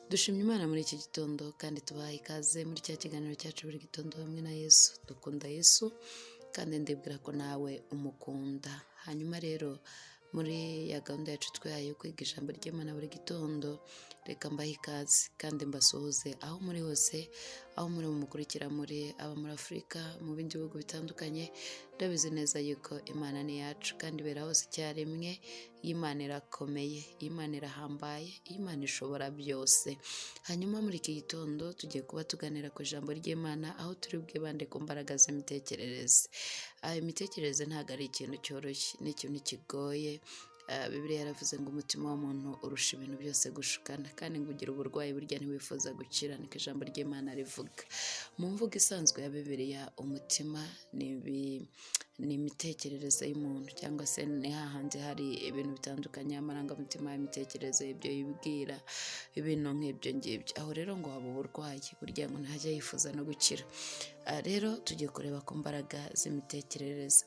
Dushimye Imana muri iki gitondo kandi tubaha ikaze muri cya kiganiro cyacu buri gitondo hamwe na Yesu. Dukunda Yesu kandi ndibwira ko nawe umukunda. Hanyuma rero muri ya gahunda yacu twihaye yo kwiga ijambo ry'Imana buri gitondo, reka mbahe ikaze kandi mbasuhuze aho muri hose, aho muri mukurikira muri aba muri Afurika, mu bindi bihugu bitandukanye. Ndabizi neza yuko Imana ni yacu kandi ibera hose icyarimwe. Imana irakomeye, Imana irahambaye, Imana ishobora byose. Hanyuma muri iki gitondo tugiye kuba tuganira ku ijambo ry'Imana, aho turi bwibande ku mbaraga z'imitekerereze. Imitekerereze ntabwo ari ikintu cyoroshye, ni ikintu kigoye. Bibiliya yaravuze ngo umutima w'umuntu urusha ibintu byose gushukana, kandi ngo ugira uburwayi burya ntiwifuza gukira, niko ijambo ry'Imana rivuga. Mu mvugo isanzwe ya Bibiliya, umutima ni imitekerereze y'umuntu, cyangwa se ni hahandi hari ibintu bitandukanye, amarangamutima, imitekerereze, ibyo yibwira, ibintu nk'ibyo ngibyo. Aho rero ngo haba uburwayi, burya ngo ntajya yifuza no gukira. Rero tugiye kureba ku mbaraga z'imitekerereze.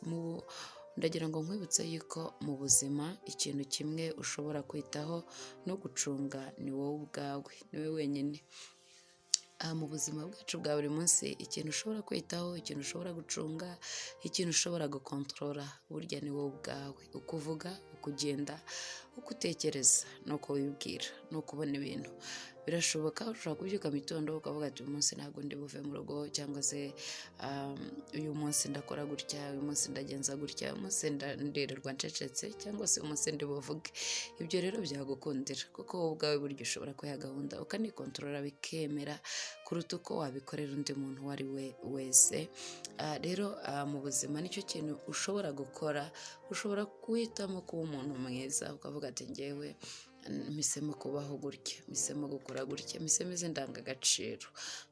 Ndagira ngo nkwibutse yuko mu buzima ikintu kimwe ushobora kwitaho no gucunga ni wowe ubwawe, ni wowe wenyine. Mu buzima bwacu bwa buri munsi, ikintu ushobora kwitaho, ikintu ushobora gucunga, ikintu ushobora gukontorora, burya ni wowe ubwawe. Uko uvuga, uko ugenda, uko utekereza, nuko wibwira, nuko ubona ibintu. Birashoboka ushobora kubyuka mu gitondo ukavuga ati uyu munsi ntabwo ndi buve mu rugo, cyangwa se uyu munsi ndakora gutya, uyu munsi ndagenza gutya, uyu munsi ndirirwa ncecetse, cyangwa se uyu munsi ndi buvuge. Ibyo rero byagukundira, kuko wowe ubwawe burya ushobora kwiha gahunda ukanikontorora bikemera, kuruta uko wabikorera undi muntu uwo ari we wese. Rero mu buzima nicyo kintu ushobora gukora. Ushobora guhitamo kuba umuntu mwiza, ukavuga ati njyewe mpisemo kubaho gutya, mpisemo gukora gutya, mpisemo izi ndangagaciro,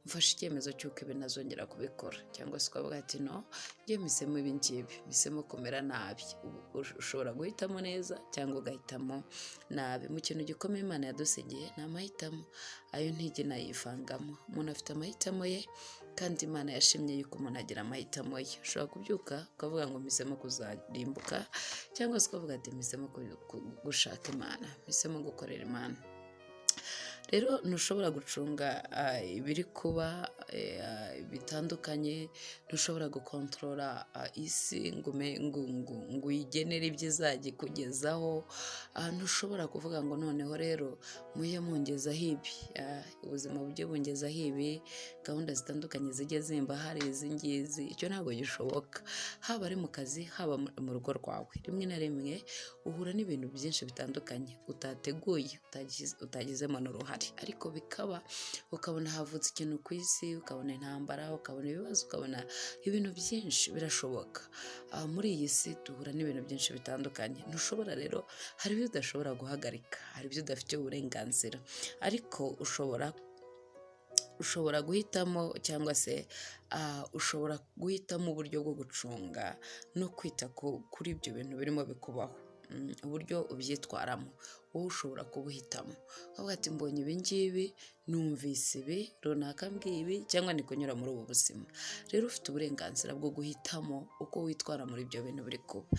mfashe icyemezo cy'uko ibi ntazongera kubikora. Cyangwa se ukavuga ati no, njye mpisemo ibi ngibi, mpisemo kumera nabi. Ushobora guhitamo neza cyangwa ugahitamo nabi. Mu kintu gikomeye Imana yadusigiye ni amahitamo, ayo ntijya inayivangamo. Umuntu afite amahitamo ye, kandi Imana yashimye yuko umuntu agira amahitamo ye. Ushobora kubyuka ukavuga ngo mpisemo kuzarimbuka, cyangwa se ukavuga ati mpisemo gushaka Imana, mpisemo gukorera Imana. Rero ntushobora gucunga ibiri kuba bitandukanye, ntushobora gukontorora isi ngo uyigenere ibyo izajya ikugezaho. Ntushobora kuvuga ngo noneho rero mujye mungezaho ibi, ubuzima bujye bungezaho ibi, gahunda zitandukanye zijye zimba hari izi ngizi. Icyo ntabwo gishoboka, haba ari mu kazi, haba mu rugo rwawe. Rimwe na rimwe uhura n'ibintu byinshi bitandukanye utateguye, utagizemo n'uruhare, ariko bikaba, ukabona havutse ikintu ku isi, ukabona intambara, ukabona ibibazo, ukabona ibintu byinshi. Birashoboka. Muri iyi si duhura n'ibintu byinshi bitandukanye. Ntushobora rero, hari ibyo udashobora guhagarika, hari ibyo udafitiye uburenganzira, ariko ushobora guhitamo, cyangwa se ushobora guhitamo uburyo bwo gucunga no kwita kuri ibyo bintu birimo bikubaho, uburyo ubyitwaramo. Wowe ushobora kubuhitamo, ukavuga ati mbonye ibi ngibi, numvise ibi, runaka mbwiye ibi, cyangwa ndi kunyura muri ubu buzima. Rero ufite uburenganzira bwo guhitamo uko witwara muri ibyo bintu biri kuba.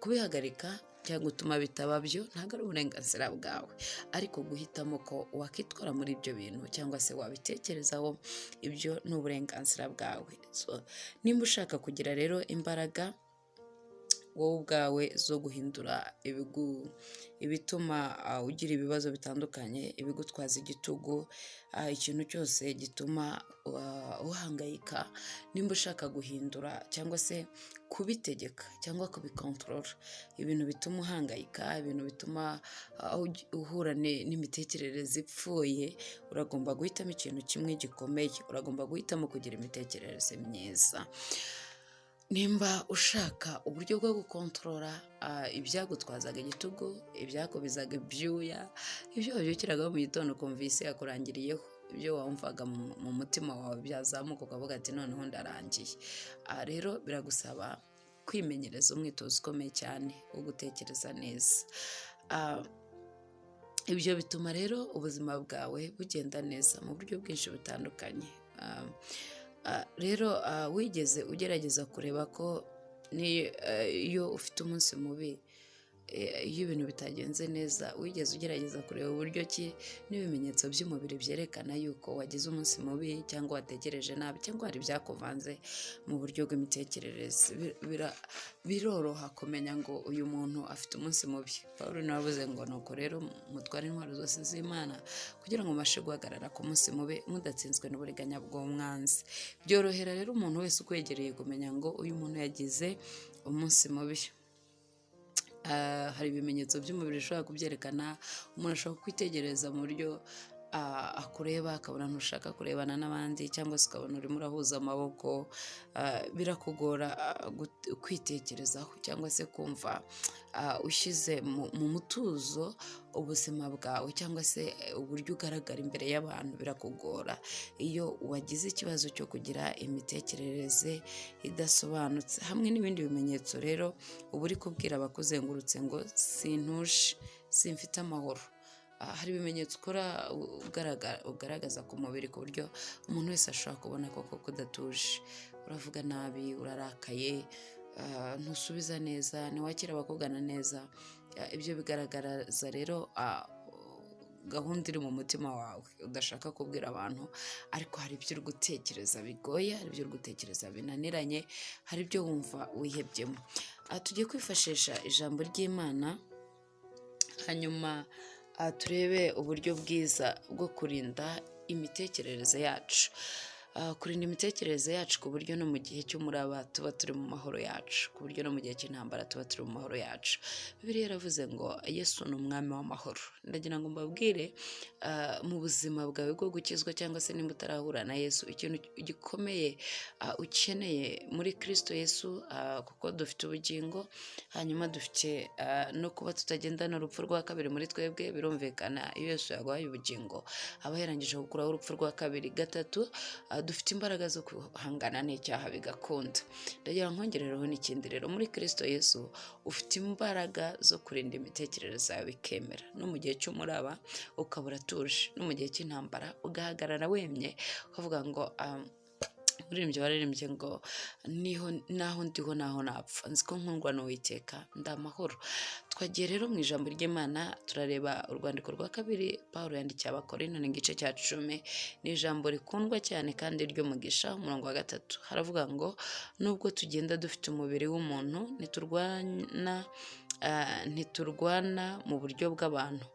Kubihagarika cyangwa utuma bitaba byo ntabwo ari uburenganzira bwawe, ariko guhitamo ko wakitwara muri ibyo bintu cyangwa se wabitekerezaho, ibyo ni uburenganzira bwawe. Nimba ushaka kugira rero imbaraga wowe ubwawe zo guhindura ibituma ugira ibibazo bitandukanye, ibigutwaza igitugu, ikintu cyose gituma uhangayika, nimba ushaka guhindura cyangwa se kubitegeka cyangwa kubikontorora ibintu bituma uhangayika, ibintu bituma uhura n'imitekerereze ipfuye, uragomba guhitamo ikintu kimwe gikomeye. Uragomba guhitamo kugira imitekerereze myiza. Nimba ushaka uburyo bwo gukontorora ibyagutwazaga igitugu, ibyakubizaga ibyuya, ibyo wabyukiragaho mu gitondo ukumva isi yakurangiriyeho, ibyo wumvaga mu mutima wawe byazamuka ukavuga ati noneho ndarangiye. Rero biragusaba kwimenyereza umwitozo ukomeye cyane wo gutekereza neza. Ibyo bituma rero ubuzima bwawe bugenda neza mu buryo bwinshi butandukanye. Rero wigeze ugerageza kureba ko iyo ufite umunsi mubi, iyo ibintu bitagenze neza wigeze ugerageza kureba uburyo ki n'ibimenyetso by'umubiri byerekana yuko wagize umunsi mubi cyangwa watekereje nabi cyangwa hari ibyakuvanze mu buryo bw'imitekerereze. Biroroha kumenya ngo uyu muntu afite umunsi mubi. Pawulo nawe avuze ngo nuko rero mutware intwaro zose z'Imana kugira ngo mubashe guhagarara ku munsi mubi mudatsinzwe n'uburiganya bw'umwanzi. Byorohera rero umuntu wese ukwegereye kumenya ngo uyu muntu yagize umunsi mubi. Hari ibimenyetso by'umubiri bishobora kubyerekana. Umuntu ashobora kwitegereza mu buryo akureba akabona ntushaka kurebana n'abandi, cyangwa se ukabona urimo urahuza amaboko. Birakugora kwitekerezaho cyangwa se kumva ushyize mu mutuzo ubuzima bwawe cyangwa se uburyo ugaragara imbere y'abantu. Birakugora iyo wagize ikibazo cyo kugira imitekerereze idasobanutse. Hamwe n'ibindi bimenyetso rero uba uri kubwira abakuzengurutse ngo sintuje, simfite amahoro. Hari ibimenyetso ukora ugaragaza ku mubiri ku buryo umuntu wese ashobora kubona koko kudatuje. Uravuga nabi, urarakaye, ntusubiza neza, ntiwakira abakugana neza. Ibyo bigaragaza rero gahunda iri mu mutima wawe udashaka kubwira abantu, ariko hari ibyo uri gutekereza bigoye, hari ibyo uri gutekereza binaniranye, hari ibyo wumva wihebyemo. Tugiye kwifashisha ijambo ry'Imana, hanyuma turebe uburyo bwiza bwo kurinda imitekerereze yacu. Kurinda imitekerereze yacu ku buryo no mu gihe cy'umuraba tuba turi mu mahoro yacu, ku buryo no mu gihe cy'intambara tuba turi mu mahoro yacu. Bibiliya yaravuze ngo Yesu ni umwami w'amahoro. Ndagira ngo mbabwire, mu buzima bwawe bwo gukizwa cyangwa se nimba utarahura na Yesu, ikintu gikomeye ukeneye muri Kristo Yesu, kuko dufite ubugingo, hanyuma dufite no kuba tutagendana urupfu rwa kabiri muri twebwe. Birumvikana iyo Yesu yaguhaye ubugingo aba yarangije gukuraho urupfu rwa kabiri. Gatatu, dufite imbaraga zo guhangana n'icyaha bigakunda. Ndagira nkongerereho n'ikindi rero, muri Kristo Yesu ufite imbaraga zo kurinda imitekerereze yawe ikemera, no mu gihe cy'umuraba ukaba uratuje, no mu gihe cy'intambara ugahagarara wemye ukavuga ngo umuririmbyi waririmbye ngo naho ndiho naho napfa nzi ko nkundwa n'Uwiteka ndi amahoro. Twagiye rero mu ijambo ry'Imana turareba urwandiko rwa kabiri Pawulo yandikiye Abakorinto, ni igice cya 10. Ni ijambo rikundwa cyane kandi ry'umugisha. Umurongo wa 3 haravuga ngo nubwo tugenda dufite umubiri w'umuntu ntiturwana mu buryo bw'abantu,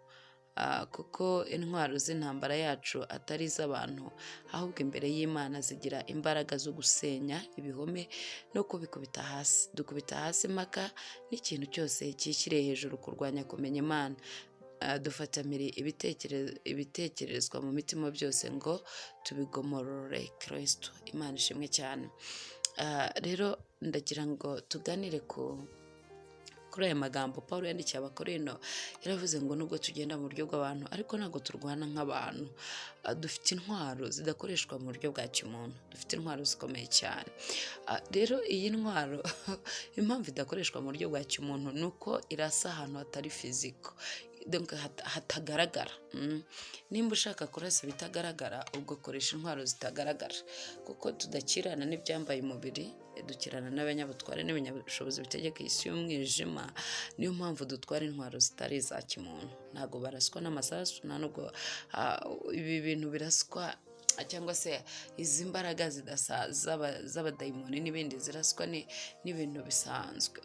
kuko intwaro z'intambara yacu atari iz'abantu, ahubwo imbere y'Imana zigira imbaraga zo gusenya ibihome no kubikubita hasi. Dukubita hasi impaka n'ikintu cyose cyishyiriye hejuru kurwanya kumenya Imana. Dufatamira ibitekerezwa mu mitima byose ngo tubigomorore Kristo. Imana ishimwe cyane. Rero ndagira ngo tuganire kuri aya magambo Pawulo yandikiye Abakorinto. Yaravuze ngo nubwo tugenda mu buryo bw'abantu, ariko ntabwo turwana nk'abantu. Dufite intwaro zidakoreshwa mu buryo bwa kimuntu, dufite intwaro zikomeye cyane. Rero iyi ntwaro impamvu idakoreshwa mu buryo bwa kimuntu ni uko irasa ahantu hatari fiziko, hatagaragara. Nimba ushaka kurasa bitagaragara, ubwo koresha intwaro zitagaragara, kuko tudakirana n'ibyambaye umubiri, dukirana n'abanyabutware n'ibinyabushobozi bitegeka isi y'umwijima. Niyo mpamvu dutwara intwaro zitari iza kimuntu. Ntabwo baraswa n'amasasu, nta nubwo ibi bintu biraswa, cyangwa se izi mbaraga z'abadayimoni n'ibindi ziraswa n'ibintu bisanzwe.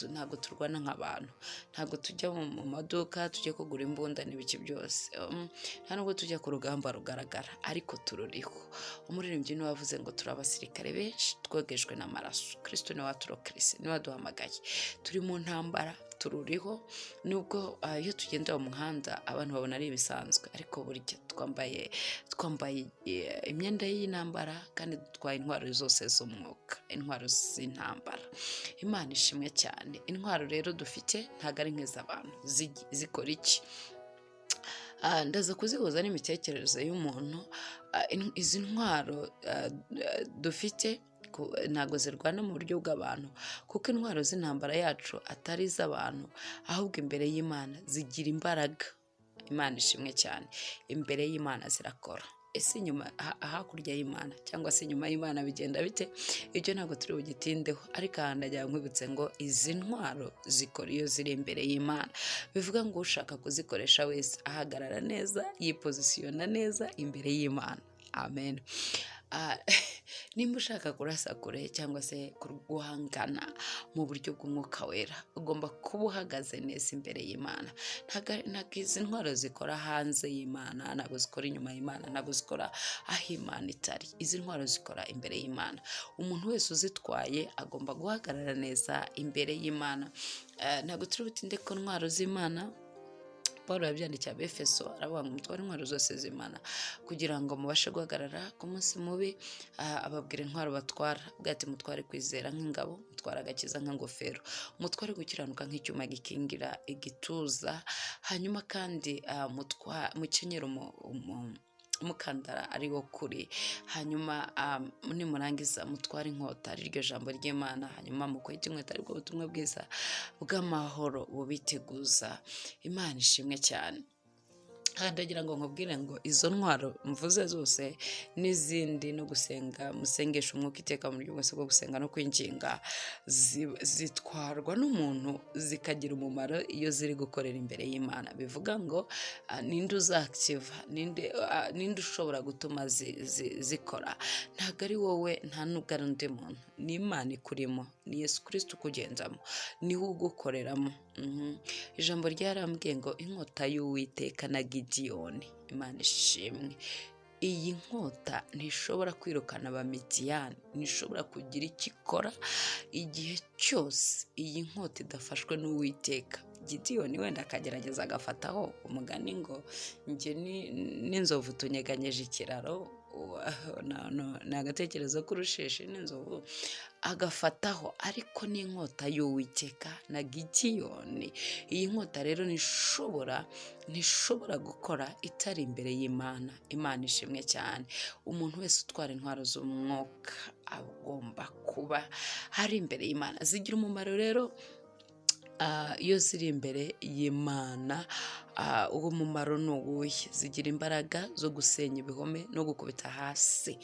Ntabwo turwana nk'abantu, ntabwo tujya mu maduka tujye kugura imbunda n'ibiki byose, nta nubwo tujya ku rugamba rugaragara, ariko tururiho. Umuririmbyi niwe wavuze ngo turi abasirikare benshi twogejwe n'amaraso. Kristo niwe waturokirise, niwe waduhamagaye. Turi mu ntambara, tururiho. Nubwo iyo tugenda mu muhanda abantu babona ari ibisanzwe, ariko burya twambaye imyenda y'intambara kandi dutwaye intwaro zose z'umwuka, intwaro z'intambara. Imana ishimwe cyane. Intwaro rero dufite ntabwo ari nk'iz'abantu. Zikora iki? Ndaza kuzihuza n'imitekerereze y'umuntu. Izi ntwaro dufite ntabwo zirwana mu buryo bw'abantu, kuko intwaro z'intambara yacu atari iz'abantu, ahubwo imbere y'Imana zigira imbaraga. Imana ishimwe cyane. Imbere y'Imana zirakora. ese inyuma hakurya y'Imana cyangwa se inyuma y'Imana bigenda bite? Ibyo ntabwo turi bugitindeho, ariko aha ndagira nkwibutse ngo izi ntwaro zikora iyo ziri imbere y'Imana. Bivuga ngo ushaka kuzikoresha wese ahagarara neza, yipozisiyona neza imbere y'Imana. Amen. Nimba ushaka kurasa kure cyangwa se guhangana mu buryo bw'umwuka wera, ugomba kuba uhagaze neza imbere y'Imana. Ntabwo izi ntwaro zikora hanze y'Imana, ntabwo zikora inyuma y'Imana, ntabwo zikora aho Imana itari. Izi ntwaro zikora imbere y'Imana. Umuntu wese uzitwaye agomba guhagarara neza imbere y'Imana. Ntabwo turi butinde ku ntwaro z'Imana. Paul yabyandikiye Abefeso aravuga ngo mutware intwaro zose z'Imana kugira ngo mubashe guhagarara ku munsi mubi. Ababwira intwaro batwara, bwati mutware kwizera nk'ingabo, mutware agakiza nk'ingofero, mutware gukiranuka nk'icyuma gikingira igituza, hanyuma kandi mukenyere umukandara ari wo kuri, hanyuma nimurangiza mutware inkota ari ryo jambo ry'Imana, hanyuma mukwete inkweto ari bwo butumwa bwiza bw'amahoro bubiteguza. Imana ishimwe cyane. Kandi ndagira ngo nkubwire ngo izo ntwaro mvuze zose n'izindi no gusenga, musengesha umwuka iteka mu buryo bwose bwo gusenga no kwinginga, zitwarwa n'umuntu zikagira umumaro iyo ziri gukorera imbere y'Imana. Bivuga ngo ninde uzakiva, ninde ushobora gutuma zikora? Ntabwo ari wowe, nta nubwo ari undi muntu, ni Imana ikurimo, ni Yesu Kristo ukugenzamo, niwe ugukoreramo. Ijambo ryarambwiye ngo inkota y'Uwiteka na Gidiyoni. Imana ishimwe. Iyi nkota ntishobora kwirukana Abamidiyani, ntishobora kugira icyo ikora igihe cyose iyi nkota idafashwe n'Uwiteka. Gidiyoni wenda akagerageza agafataho umugani ngo njye n'inzovu tunyeganyeje ikiraro, ni agatekerezo k'urusheshi n'inzovu, agafataho, ariko n'inkota y'Uwiteka na Gidiyoni. Iyi nkota rero ntishobora gukora itari imbere y'Imana. Imana ishimwe cyane. Umuntu wese utwara intwaro z'umwuka agomba kuba hari imbere y'Imana. Zigira umumaro rero iyo ziri imbere y'Imana. Uwo mumaro ni uwuhe? Zigira imbaraga zo gusenya ibihome no gukubita hasi.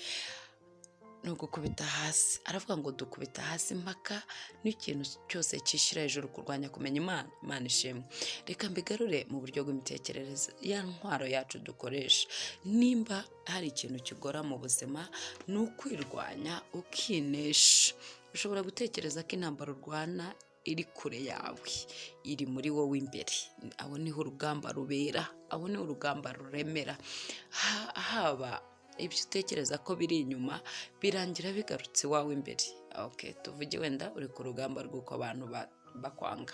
Aravuga ngo dukubita hasi impaka n'ikintu cyose cyishyira hejuru kurwanya kumenya Imana. Imana ishimwe. Reka mbigarure mu buryo bw'imitekerereze. Ya ntwaro yacu dukoresha, nimba hari ikintu kigora mu buzima, ni ukwirwanya ukinesha. Ushobora gutekereza ko intambara urwana iri kure yawe, iri muri wowe imbere. Aho niho urugamba rubera, aho niho urugamba ruremera. Haba ibyo utekereza ko biri inyuma birangira bigarutse iwawe imbere. Tuvuge wenda uri ku rugamba rw'uko abantu bakwanga,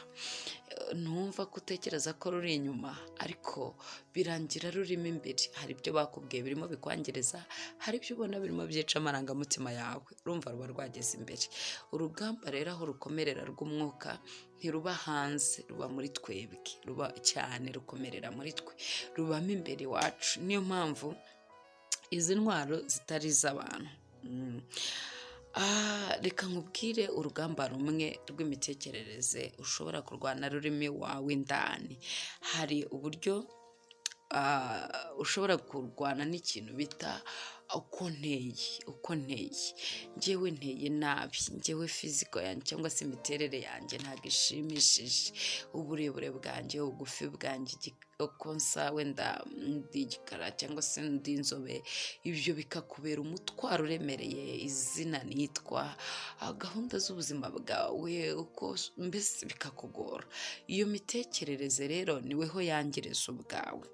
ntumva ko utekereza ko ruri inyuma, ariko birangira rurimo imbere. Hari ibyo bakubwiye birimo bikwangiriza, hari ibyo ubona birimo byica amarangamutima yawe, urumva ruba rwageze imbere. Urugamba rero aho rukomerera rw'umwuka ntiruba hanze, ruba muri twebwe, ruba cyane rukomerera muri twe, rubamo imbere iwacu. Niyo mpamvu izi ntwaro zitari iz'abantu. Reka nkubwire urugamba rumwe rw'imitekerereze ushobora kurwana rurimo iwawe indani. Hari uburyo ushobora kurwana n'ikintu bita uko nteye. Njyewe nteye nabi, njyewe fiziko yanjye cyangwa se imiterere yanjye ntabwo ishimishije. Uburebure bwanjye, ubugufi bwanjye, uko nsa wenda ndi igikara cyangwa se ndi inzobe, ibyo bikakubera umutwaro uremereye. Izina nitwa, gahunda z'ubuzima bwawe, uko mbese bikakugora. Iyo mitekerereze rero niweho yangiriza ubwawe.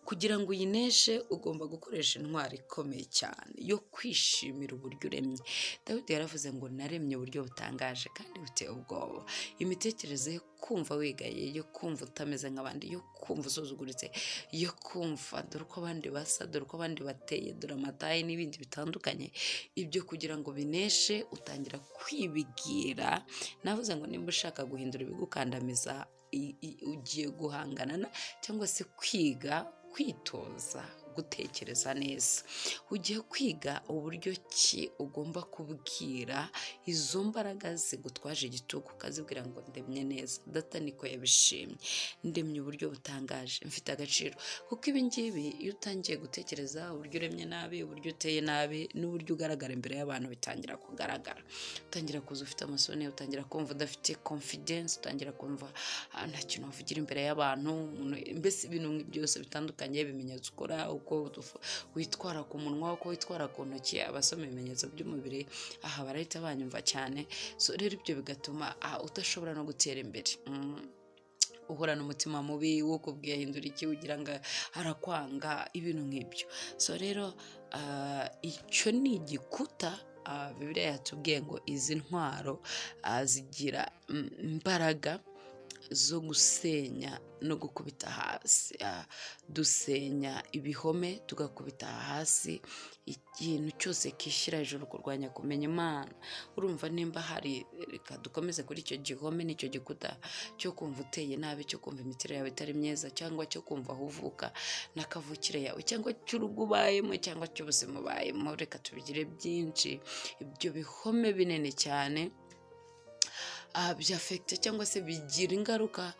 Kugira ngo uyineshe ugomba gukoresha intwaro ikomeye cyane yo kwishimira uburyo uremye. Dawidi yaravuze ngo naremye uburyo butangaje kandi buteye ubwoba. Imitekerereze yo kumva wigaye, yo kumva utameze nk'abandi, yo kumva usuzuguritse, yo kumva dore uko abandi basa, dore uko abandi bateye, dore amataye n'ibindi bitandukanye. Ibyo kugira ngo bineshe utangira kwibigira. Navuze ngo nimba ushaka guhindura ibigukandamiza, ugiye guhangana cyangwa se kwitoza gutekereza neza. Ugiye kwiga uburyo ki ugomba kubwira izo mbaraga zigutwaje igitugu, ukazibwira ngo ndemye neza, data niko yabishimye, ndemye uburyo butangaje, mfite agaciro. Kuko ibi ngibi iyo utangiye gutekereza uburyo uremye nabi, uburyo uteye nabi, n'uburyo ugaragara imbere y'abantu bitangira kugaragara. Utangira kuza ufite amasoni, utangira kumva udafite confidence, utangira kumva nta kintu wavugira imbere y'abantu, mbese ibintu byose bitandukanye, ibimenyetso ukora, uko witwara ku munwa, uko witwara ku ntoki, abasoma ibimenyetso by'umubiri, aha barahita banyumva cyane. So rero ibyo bigatuma udashobora no gutera imbere. Uhorana umutima mubi, wo kubwiye hindura iki, ugira ngo arakwanga, ibintu nk'ibyo. So rero icyo ni igikuta. Bibiliya yatubwiye ngo izi ntwaro zigira imbaraga zo gusenya no gukubita hasi. Dusenya ibihome, tugakubita hasi ikintu cyose kishyira hejuru kurwanya kumenya Imana. Urumva nimba hari, reka dukomeze kuri icyo gihome n'icyo gikuta cyo kumva uteye nabi, cyo kumva imiterere yawe itari myiza, cyangwa cyo kumva aho uvuka n'akavukire yawe, cyangwa cy'urugo ubayemo, cyangwa cy'ubuzima ubayemo. Reka tubigire byinshi. Ibyo bihome binini cyane byafekite cyangwa se bigira ingaruka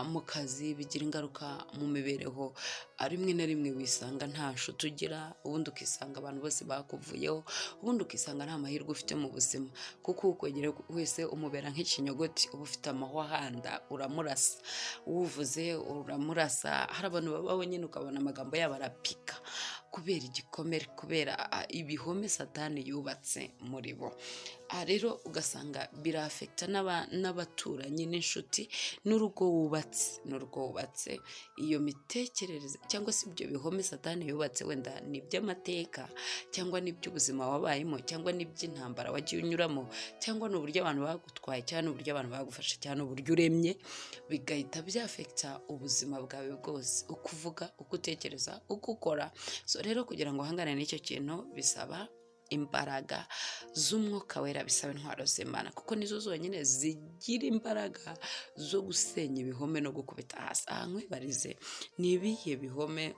mu kazi, bigira ingaruka mu mibereho. Rimwe na rimwe wisanga nta nshuti ugira, ubundi ukisanga abantu bose bakuvuyeho, ubundi ukisanga nta mahirwe ufite mu buzima, kuko ukwegera wese umubera nk'ikinyogoti, uba ufite amahwa ahanda, uramurasa, uwuvuze uramurasa. Hari abantu babaho nyine ukabona amagambo yabo arapika kubera igikomere, kubera ibihome Satani yubatse muri bo. Rero ugasanga birafekta n'abaturanyi n'inshuti n'urugo wubatse. Iyo mitekerereze cyangwa se ibyo bihome Satani yubatse, wenda ni iby'amateka, cyangwa n'iby'ubuzima wabayemo, cyangwa n'iby'intambara wagiye unyuramo, cyangwa n'uburyo abantu bagutwaye, cyangwa n'uburyo abantu bagufashe, cyangwa n'uburyo uremye, bigahita byafekta ubuzima bwawe bwose, uko uvuga, uko utekereza, uko ukora. So rero kugira ngo uhangane n'icyo kintu bisaba imbaraga z'umwuka wera, bisaba intwaro z'Imana, kuko nizo zonyine zigira imbaraga zo gusenya ibihome no gukubita hasi. Nkwibarize, ni ibihe bihome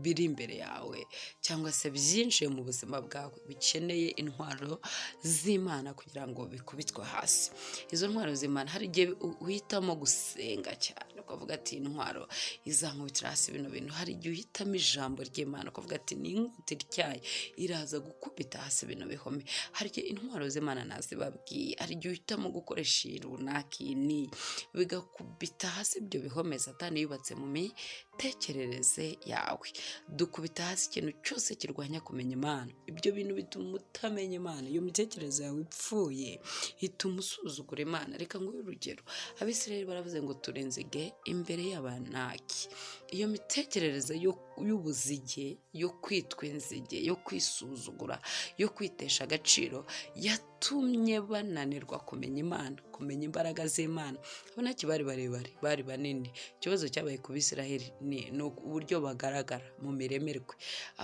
biri imbere yawe cyangwa se byinjiye mu buzima bwawe bikeneye intwaro z'Imana kugira ngo bikubitwe hasi? Izo ntwaro z'Imana, hari igihe uhitamo gusenga cyane ukavuga ati intwaro izankubitira hasi bino bintu. Hari igihe uhitamo ijambo ry'Imana ukavuga ati ni inkota ityaye iraza gukubita hasi bino bihome. Hari igihe intwaro z'Imana nazibabwiye, hari igihe uhitamo gukoresha runaka ni bigakubita hasi ibyo bihome Satani yubatse mu mitekerereze yawe. Dukubita hasi ikintu cyose kirwanya kumenya Imana. Ibyo bintu bituma utamenya Imana. Iyo mitekerereze yawe ipfuye ituma usuzugura Imana. Reka nguhe urugero. Abisirayeli baravuze ngo turi inzige imbere y'Abanaki. Iyo mitekerereze y'ubuzige, yo kwitwa inzige, yo kwisuzugura, yo kwitesha agaciro, yatumye bananirwa kumenya Imana, kumenya imbaraga z'Imana. Abanaki bari barebare, bari banini. Ikibazo cyabaye ku Bisiraheli ni uburyo bagaragara mu miremerwe.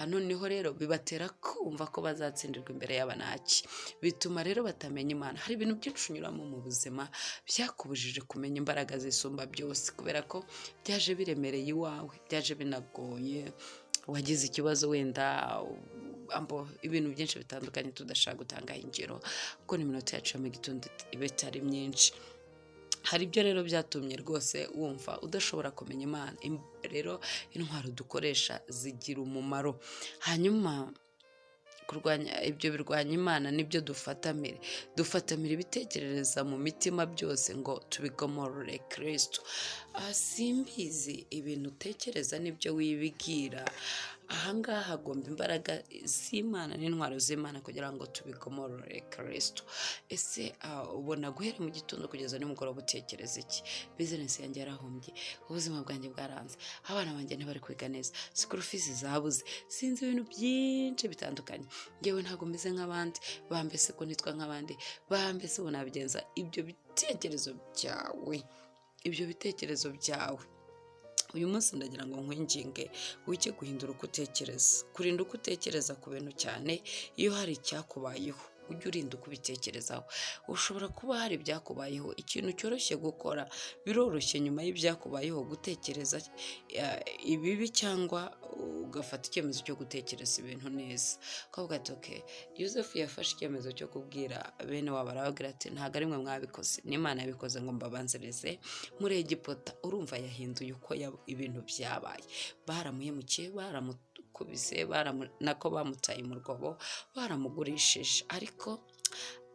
Noneho rero bibatera kumva ko bazatsindirwa imbere y'Abanaki, bituma rero batamenya Imana. Hari ibintu byinshi unyuramo mu buzima byakubujije kumenya imbaraga zisumba byose, kubera ko byaje biremereye iwawe, byaje binagoye, wagize ikibazo wenda ibintu byinshi bitandukanye tudashaka gutangaho ingero kuko n'iminota yacu mu gitondo iba itari myinshi. Hari ibyo rero byatumye rwose wumva udashobora kumenya Imana. Rero intwaro dukoresha zigira umumaro. Hanyuma kurwanya ibyo birwanya Imana nibyo dufatamira ibitekerereza mu mitima byose ngo tubigomorore Kristo. Simbizi ibintu utekereza nibyo wibwira. Ahangaha hagomba imbaraga z'Imana n'intwaro z'Imana kugira ngo tubigomorore Kristo. Ese ubona guhera mu gitondo kugeza nimugoroba utekereza iki? Business yanjye yarahombye, ubuzima bwanjye bwaranze, abana banjye ntibari kwiga neza, school fees zabuze, sinzi ibintu byinshi bitandukanye. Ngewe ntago meze nk'abandi, bambese ko nitwa nk'abandi, bambese ubu nabigenza. Ibyo bitekerezo byawe uyu munsi ndagira ngo nkwinginge wige guhindura uko utekereza, kurinda uko utekereza ku bintu cyane iyo hari icyakubayeho. ujye urinda kubitekerezaho. Ushobora kuba hari ibyakubayeho, ikintu cyoroshye gukora, biroroshye nyuma y'ibyakubayeho gutekereza ibibi cyangwa ugafata icyemezo cyo gutekereza ibintu neza. Ukavuga ati okay, Yosefu yafashe icyemezo cyo kubwira bene wabo, arababwira ati ntabwo ari mwe mwabikoze, n'Imana yabikoze ngo mbabanzirize muri Egiputa. Urumva yahinduye uko ibintu byabaye. Baramuhemukiye, baramukubise, nako bamutaye mu rwobo, baramugurishije, ariko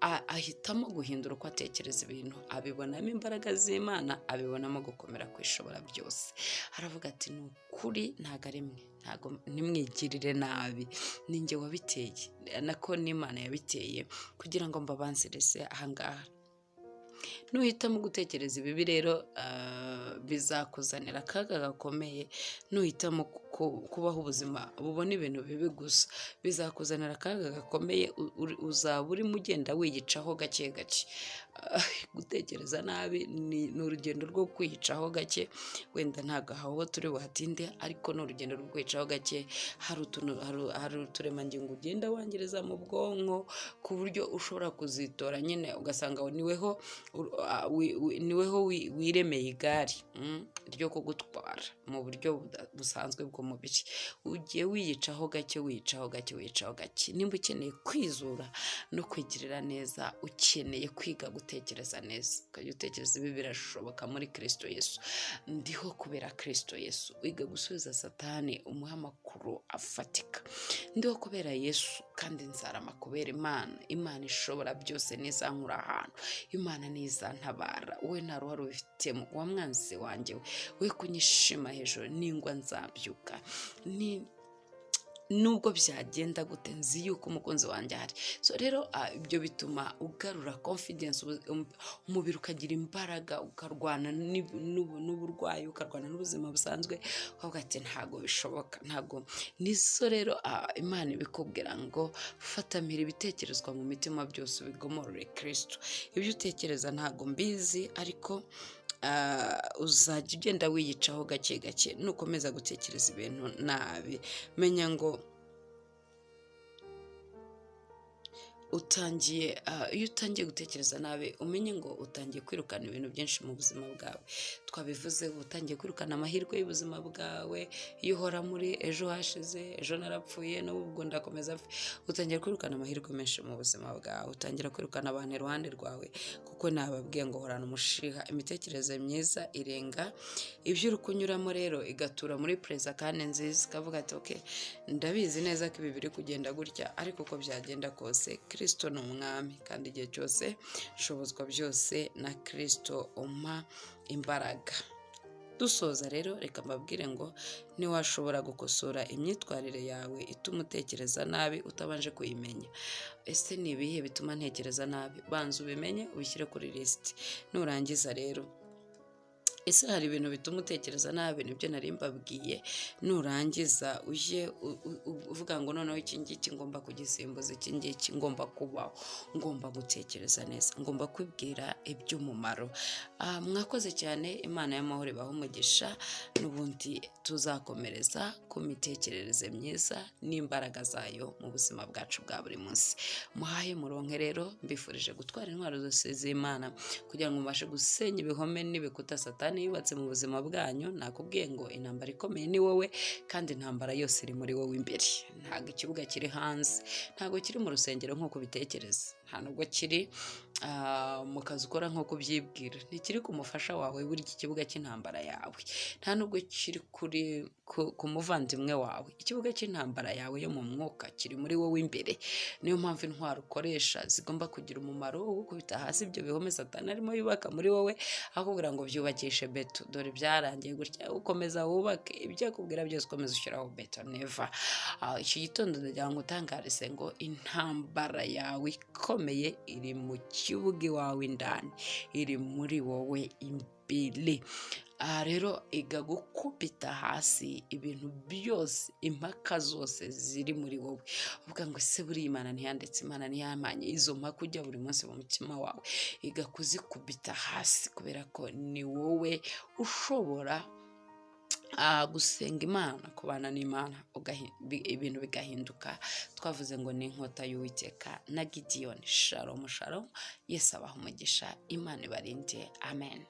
ahitamo guhindura uko atekereza ibintu, abibonamo imbaraga z'Imana, abibonamo gukomera kwishobora byose. Aravuga ati ni ukuri ntabwo ari mwe, ntabwo nimwigirire nabi, ni njye wabiteye, nako n'Imana yabiteye kugira ngo mbabanzirize ahangaha. Nuhitamo gutekereza ibibi rero bizakuzanira akaga gakomeye. Nuhitamo kubaho ubuzima bubona ibintu bibi gusa, bizakuzanira akaga gakomeye. Uzaba urimo ugenda wiyicaho gake gake. Gutekereza nabi ni urugendo rwo kwiyicaho gake. Wenda ntabwo aho turi buhatinde, ariko ni urugendo rwo kwiyicaho gake. Hari uturemangingo ugenda wangiriza mu bwonko ku buryo ushobora kuzitora nyine ugasanga niweho wiremeye igare ryo kugutwara mu buryo busanzwe bw'umubiri. Ugiye wiyicaho gake, wiyicaho gake, wiyicaho gake. Nimba ukeneye kwizura no kwigirira neza, ukeneye kwiga gutekereza neza, ukajya utekereza ibi birashoboka muri Kristo Yesu. Ndiho kubera Kristo Yesu. Wiga gusubiza Satani umuha amakuru afatika. Ndiho kubera Yesu kandi nzarama kubera Imana. Imana ishobora byose, nizankura ahantu. Imana nizantabara. We nta ruhare ubifitemo, wa mwanzi wanjye we kunyishima hejuru, ningwa nzabyuka. Nubwo byagenda gute, nzi yuko umukunzi wanjye ahari. So rero ibyo bituma ugarura confidence, umubiri ukagira imbaraga, ukarwana n'uburwayi, ukarwana n'ubuzima busanzwe. Ukavuga ati ntago bishoboka, ntago. Nizo rero Imana ibikubwira ngo fatamira ibitekerezwa mu mitima byose ubigomorore Kristo. Ibyo utekereza ntago mbizi, ariko uzajya ugenda wiyicaho gake gake. Nukomeza gutekereza ibintu nabi, menya ngo iyo utangiye gutekereza nabi, umenye ngo utangiye kwirukana ibintu byinshi mu buzima bwawe. Twabivuze, utangiye kwirukana amahirwe y'ubuzima bwawe. Iyo uhora muri ejo hashize, ejo narapfuye, n'ubwo ndakomeza apfa, utangiye kwirukana amahirwe menshi mu buzima bwawe. Utangira kwirukana abantu iruhande rwawe, kuko nababwiye ngo horana umushiha. Imitekerereze myiza irenga ibyo uri kunyuramo, rero igatura muri preza kandi nziza. Ikavuga ati okay, ndabizi neza ko ibi biri kugenda gutya, ariko uko byagenda kose Kristo ni umwami, kandi igihe cyose nshobozwa byose na Kristo umpa imbaraga. Dusoza rero, reka mbabwire ngo niwashobora gukosora imyitwarire yawe ituma utekereza nabi utabanje kuyimenya. Ese ni ibihe bituma ntekereza nabi? Banza ubimenye, ubishyire kuri lisiti. Nurangiza rero, ese hari ibintu bituma utekereza nabi? Nibyo nari mbabwiye. Nurangiza uje uvuga ngo noneho iki ngiki ngomba kugisimbuza, iki ngiki ngomba kubaho, ngomba gutekereza neza, ngomba kwibwira iby'umumaro. Mwakoze cyane. Imana y'amahoro ibahe umugisha. N'ubundi tuzakomereza ku mitekerereze myiza n'imbaraga zayo mu buzima bwacu bwa buri munsi. Muhaye muronke rero, mbifurije gutwara intwaro zose z'Imana kugira ngo mubashe gusenya ibihome n'ibikuta Satani yubatse mu buzima bwanyu. Nakubwiye ngo intambara ikomeye ni wowe, kandi intambara yose iri muri wowe imbere. Ntabwo ikibuga kiri hanze, ntabwo kiri mu rusengero nk'uko ubitekereza, nta nubwo kiri mu kazi ukora nk'uko ubyibwira. Ntikiri ku mufasha wawe buri iki kibuga cy'intambara yawe, nta nubwo kiri ku muvandimwe wawe. Ikibuga cy'intambara yawe yo mu mwuka kiri muri wowe imbere. Niyo mpamvu intwaro ukoresha zigomba kugira umumaro wo gukubita hasi ibyo bihome Satani arimo yubaka muri wowe, akubwira ngo byubakishe beto, dore byarangiye gutya. Ukomeza wubake ibyo akubwira byose, ukomeza ushyiraho beto. Neva iki gitondo ndagira ngo utangarise ngo intambara yawe ikomeye iri mu kibuga iwawe indani, iri muri wowe imbere. Rero iga gukubita hasi ibintu byose, impaka zose ziri muri wowe. Uvuga ngo ese buri Imana ntiyanditse, Imana ntiyamanye. Izo mpaka ujya buri munsi mu mutima wawe, iga kuzikubita hasi, kubera ko ni wowe ushobora gusenga Imana, kubana n'Imana ibintu bigahinduka. Twavuze ngo ni inkota y'Uwiteka na Gideyoni. Shalom shalom, Yesu abaha umugisha, Imana ibarinde, amen.